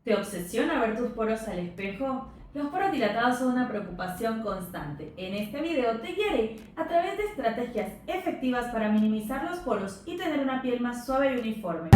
¿Te obsesiona ver tus poros al espejo? Los poros dilatados son una preocupación constante. En este video te guiaré a través de estrategias efectivas para minimizar los poros y tener una piel más suave y uniforme.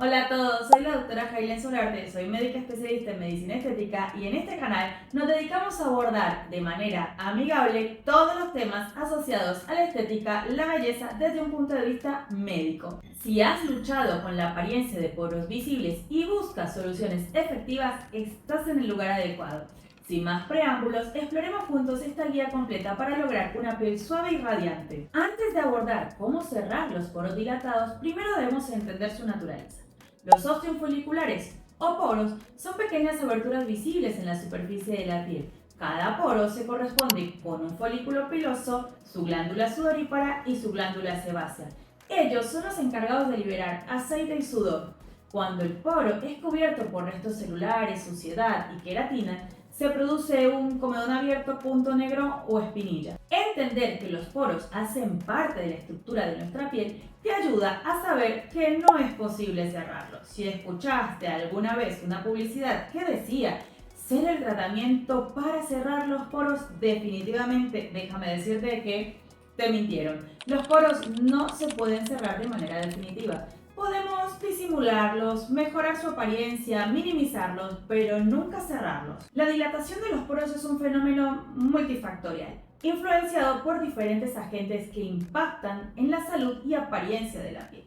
Hola a todos, soy la doctora Jailen Solarte, soy médica especialista en medicina estética y en este canal nos dedicamos a abordar de manera amigable todos los temas asociados a la estética, la belleza desde un punto de vista médico. Si has luchado con la apariencia de poros visibles y buscas soluciones efectivas, estás en el lugar adecuado. Sin más preámbulos, exploremos juntos esta guía completa para lograr una piel suave y radiante. Antes de abordar cómo cerrar los poros dilatados, primero debemos entender su naturaleza. Los osteofoliculares o poros son pequeñas aberturas visibles en la superficie de la piel. Cada poro se corresponde con un folículo piloso, su glándula sudorípara y su glándula sebácea. Ellos son los encargados de liberar aceite y sudor. Cuando el poro es cubierto por restos celulares, suciedad y queratina, se produce un comedón abierto, punto negro o espinilla. Entender que los poros hacen parte de la estructura de nuestra piel te ayuda a saber que no es posible cerrarlos. Si escuchaste alguna vez una publicidad que decía ser el tratamiento para cerrar los poros, definitivamente déjame decirte que te mintieron. Los poros no se pueden cerrar de manera definitiva. Podemos disimularlos, mejorar su apariencia, minimizarlos, pero nunca cerrarlos. La dilatación de los poros es un fenómeno multifactorial, influenciado por diferentes agentes que impactan en la salud y apariencia de la piel.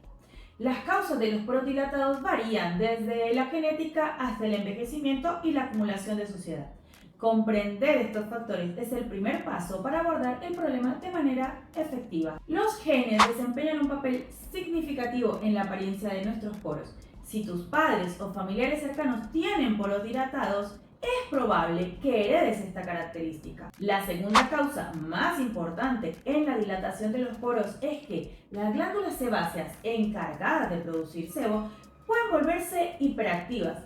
Las causas de los poros dilatados varían desde la genética hasta el envejecimiento y la acumulación de suciedad. Comprender estos factores es el primer paso para abordar el problema de manera efectiva. Los genes desempeñan un papel significativo en la apariencia de nuestros poros. Si tus padres o familiares cercanos tienen poros dilatados, es probable que heredes esta característica. La segunda causa más importante en la dilatación de los poros es que las glándulas sebáceas encargadas de producir sebo pueden volverse hiperactivas,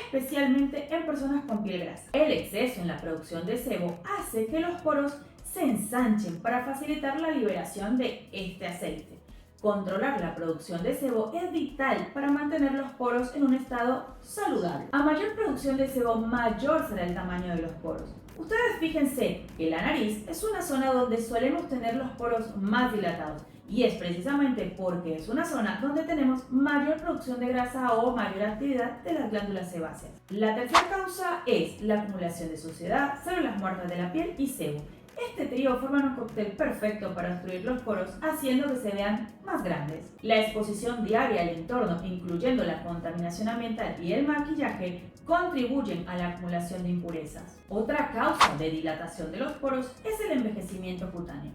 especialmente en personas con piel grasa. El exceso en la producción de sebo hace que los poros se ensanchen para facilitar la liberación de este aceite. Controlar la producción de sebo es vital para mantener los poros en un estado saludable. A mayor producción de sebo, mayor será el tamaño de los poros. Ustedes fíjense que la nariz es una zona donde solemos tener los poros más dilatados. Y es precisamente porque es una zona donde tenemos mayor producción de grasa o mayor actividad de las glándulas sebáceas. La tercera causa es la acumulación de suciedad, células muertas de la piel y sebo. Este trío forman un cóctel perfecto para obstruir los poros, haciendo que se vean más grandes. La exposición diaria al entorno, incluyendo la contaminación ambiental y el maquillaje, contribuyen a la acumulación de impurezas. Otra causa de dilatación de los poros es el envejecimiento cutáneo.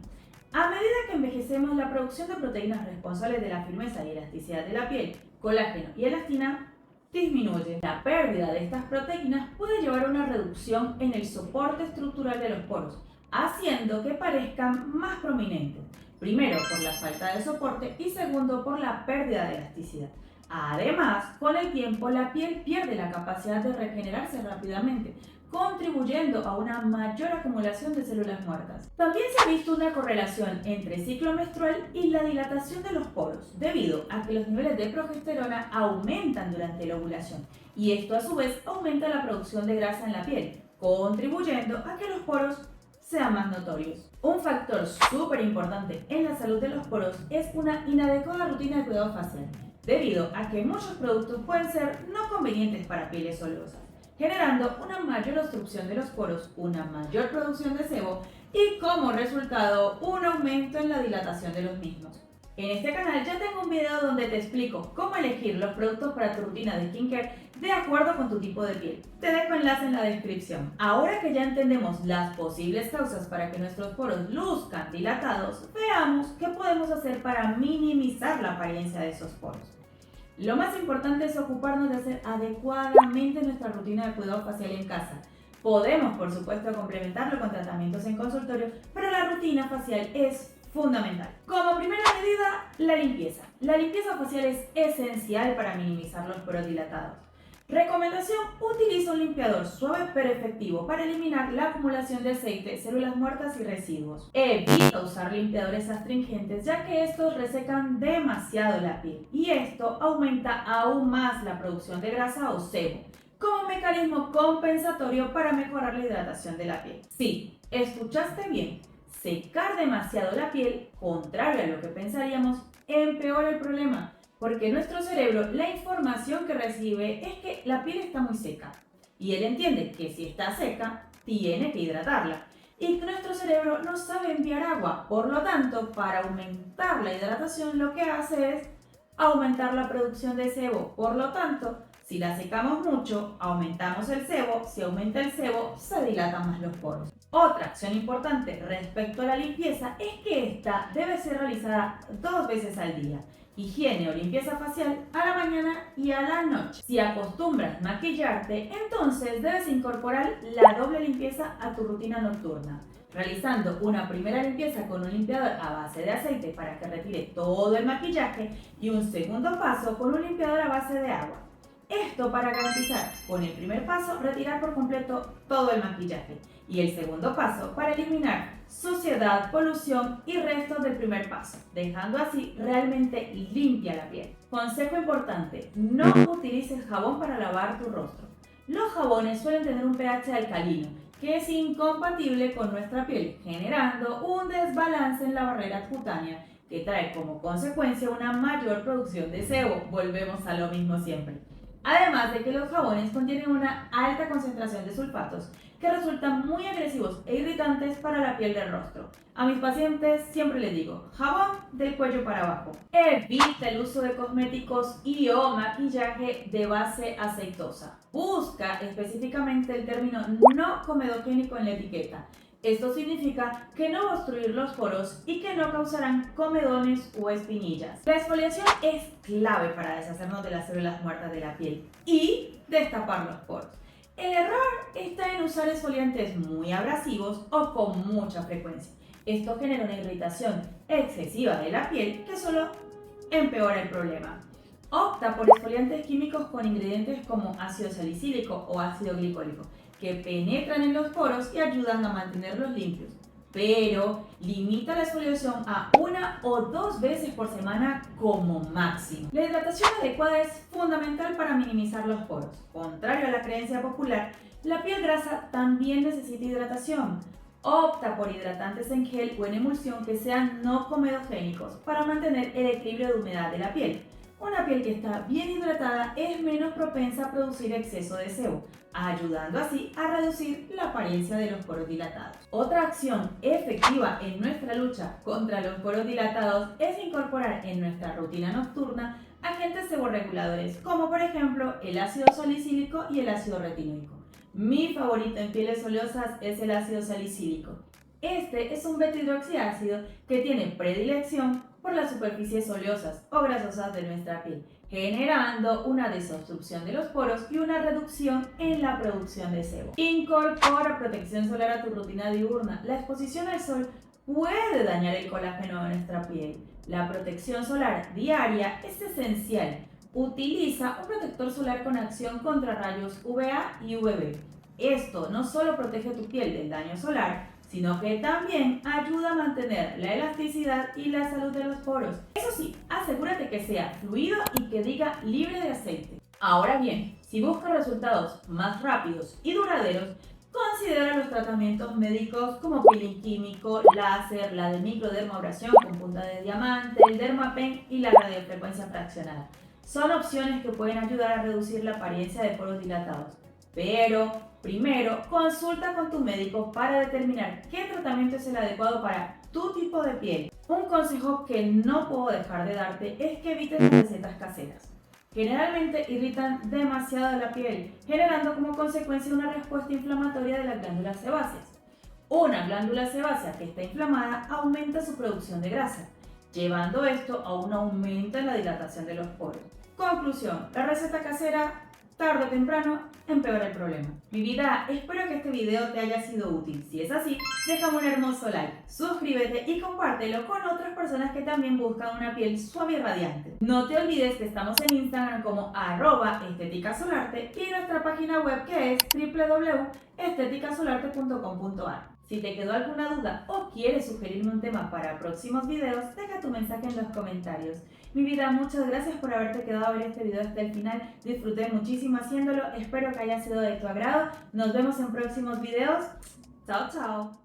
A medida que envejecemos, la producción de proteínas responsables de la firmeza y elasticidad de la piel, colágeno y elastina, disminuye. La pérdida de estas proteínas puede llevar a una reducción en el soporte estructural de los poros, haciendo que parezcan más prominentes. Primero, por la falta de soporte y segundo, por la pérdida de elasticidad. Además, con el tiempo, la piel pierde la capacidad de regenerarse rápidamente, contribuyendo a una mayor acumulación de células muertas. También se ha visto una correlación entre el ciclo menstrual y la dilatación de los poros, debido a que los niveles de progesterona aumentan durante la ovulación, y esto a su vez aumenta la producción de grasa en la piel, contribuyendo a que los poros sean más notorios. Un factor súper importante en la salud de los poros es una inadecuada rutina de cuidado facial, debido a que muchos productos pueden ser no convenientes para pieles olorosas, generando una mayor obstrucción de los poros, una mayor producción de sebo y como resultado un aumento en la dilatación de los mismos. En este canal ya tengo un video donde te explico cómo elegir los productos para tu rutina de skincare de acuerdo con tu tipo de piel. Te dejo enlace en la descripción. Ahora que ya entendemos las posibles causas para que nuestros poros luzcan dilatados, veamos qué podemos hacer para minimizar la apariencia de esos poros. Lo más importante es ocuparnos de hacer adecuadamente nuestra rutina de cuidado facial en casa. Podemos, por supuesto, complementarlo con tratamientos en consultorio, pero la rutina facial es fundamental. Como primera medida, la limpieza. La limpieza facial es esencial para minimizar los poros dilatados. Recomendación: utiliza un limpiador suave pero efectivo para eliminar la acumulación de aceite, células muertas y residuos. Evita usar limpiadores astringentes, ya que estos resecan demasiado la piel y esto aumenta aún más la producción de grasa o sebo, como mecanismo compensatorio para mejorar la hidratación de la piel. Sí, escuchaste bien. Secar demasiado la piel, contrario a lo que pensaríamos, empeora el problema, porque nuestro cerebro, la información que recibe es que la piel está muy seca y él entiende que si está seca, tiene que hidratarla. Y nuestro cerebro no sabe enviar agua, por lo tanto, para aumentar la hidratación lo que hace es aumentar la producción de sebo. Por lo tanto, si la secamos mucho, aumentamos el sebo. Si aumenta el sebo, se dilatan más los poros. Otra acción importante respecto a la limpieza es que esta debe ser realizada 2 veces al día. Higiene o limpieza facial a la mañana y a la noche. Si acostumbras maquillarte, entonces debes incorporar la doble limpieza a tu rutina nocturna, realizando una primera limpieza con un limpiador a base de aceite para que retire todo el maquillaje y un segundo paso con un limpiador a base de agua. Esto para garantizar, con el primer paso, retirar por completo todo el maquillaje y el segundo paso para eliminar suciedad, polución y restos del primer paso, dejando así realmente limpia la piel. Consejo importante: no utilices jabón para lavar tu rostro. Los jabones suelen tener un pH alcalino que es incompatible con nuestra piel, generando un desbalance en la barrera cutánea que trae como consecuencia una mayor producción de sebo. Volvemos a lo mismo siempre. Además de que los jabones contienen una alta concentración de sulfatos que resultan muy agresivos e irritantes para la piel del rostro. A mis pacientes siempre les digo: jabón del cuello para abajo. Evita el uso de cosméticos y o maquillaje de base aceitosa. Busca específicamente el término no comedogénico en la etiqueta. Esto significa que no va a obstruir los poros y que no causarán comedones o espinillas. La exfoliación es clave para deshacernos de las células muertas de la piel y destapar los poros. El error está en usar exfoliantes muy abrasivos o con mucha frecuencia. Esto genera una irritación excesiva de la piel que solo empeora el problema. Opta por exfoliantes químicos con ingredientes como ácido salicílico o ácido glicólico, que penetran en los poros y ayudan a mantenerlos limpios. Pero limita la exfoliación a 1 o 2 veces por semana como máximo. La hidratación adecuada es fundamental para minimizar los poros. Contrario a la creencia popular, la piel grasa también necesita hidratación. Opta por hidratantes en gel o en emulsión que sean no comedogénicos para mantener el equilibrio de humedad de la piel. Una piel que está bien hidratada es menos propensa a producir exceso de sebo, ayudando así a reducir la apariencia de los poros dilatados. Otra acción efectiva en nuestra lucha contra los poros dilatados es incorporar en nuestra rutina nocturna agentes seborreguladores, como por ejemplo el ácido salicílico y el ácido retinóico. Mi favorito en pieles oleosas es el ácido salicílico. Este es un beta-hidroxiácido que tiene predilección por las superficies oleosas o grasosas de nuestra piel, generando una desobstrucción de los poros y una reducción en la producción de sebo. Incorpora protección solar a tu rutina diurna. La exposición al sol puede dañar el colágeno de nuestra piel. La protección solar diaria es esencial. Utiliza un protector solar con acción contra rayos UVA y UVB. Esto no solo protege tu piel del daño solar, sino que también ayuda a mantener la elasticidad y la salud de los poros. Eso sí, asegúrate que sea fluido y que diga libre de aceite. Ahora bien, si buscas resultados más rápidos y duraderos, considera los tratamientos médicos como peeling químico, láser, la de microdermabrasión con punta de diamante, el dermapen y la radiofrecuencia fraccionada. Son opciones que pueden ayudar a reducir la apariencia de poros dilatados. Pero primero, consulta con tu médico para determinar qué tratamiento es el adecuado para tu tipo de piel. Un consejo que no puedo dejar de darte es que evites las recetas caseras. Generalmente irritan demasiado la piel, generando como consecuencia una respuesta inflamatoria de las glándulas sebáceas. Una glándula sebácea que está inflamada aumenta su producción de grasa, llevando esto a un aumento en la dilatación de los poros. Conclusión: la receta casera tarde o temprano empeora el problema. Mi vida, espero que este video te haya sido útil. Si es así, déjame un hermoso like, suscríbete y compártelo con otras personas que también buscan una piel suave y radiante. No te olvides que estamos en Instagram como @esteticasolarte y en nuestra página web que es www.esteticasolarte.com.ar. Si te quedó alguna duda o quieres sugerirme un tema para próximos videos, deja tu mensaje en los comentarios. Mi vida, muchas gracias por haberte quedado a ver este video hasta el final. Disfruté muchísimo haciéndolo, espero que haya sido de tu agrado. Nos vemos en próximos videos. Chao, chao.